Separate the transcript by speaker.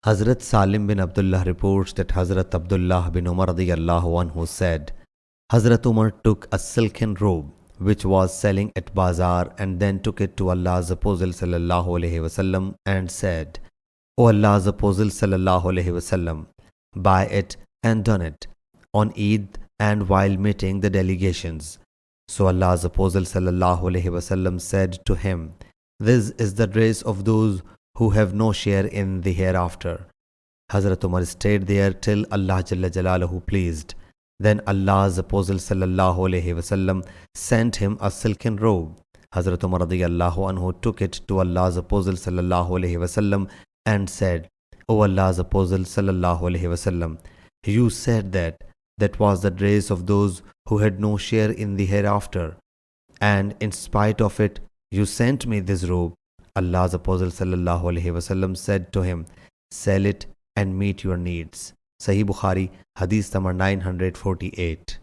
Speaker 1: Hazrat Salim bin Abdullah reports that Hazrat Abdullah bin Umar radiyallahu anhu said, Hazrat Umar took a silken robe which was selling at bazaar and then took it to Allah's Apostle sallallahu alaihi wasallam and said, O Allah's Apostle sallallahu alaihi wasallam, buy it and don it on Eid and while meeting the delegations. So Allah's Apostle sallallahu alaihi wasallam said to him, This is the dress of those who have no share in the hereafter. Hazrat Umar stayed there till Allah Jalla Jalaluhu pleased. Then Allah's Apostle sallallahu alaihi wasallam sent him a silken robe. Hazrat Umar radiyallahu anhu took it to Allah's Apostle sallallahu alaihi wasallam and said, O Allah's Apostle sallallahu alaihi wasallam, you said that was the dress of those who had no share in the hereafter, and in spite of it you sent me this robe. Allah's Apostle sallallahu alaihi wasallam said to him, sell it and meet your needs. Sahih Bukhari, Hadith number 948.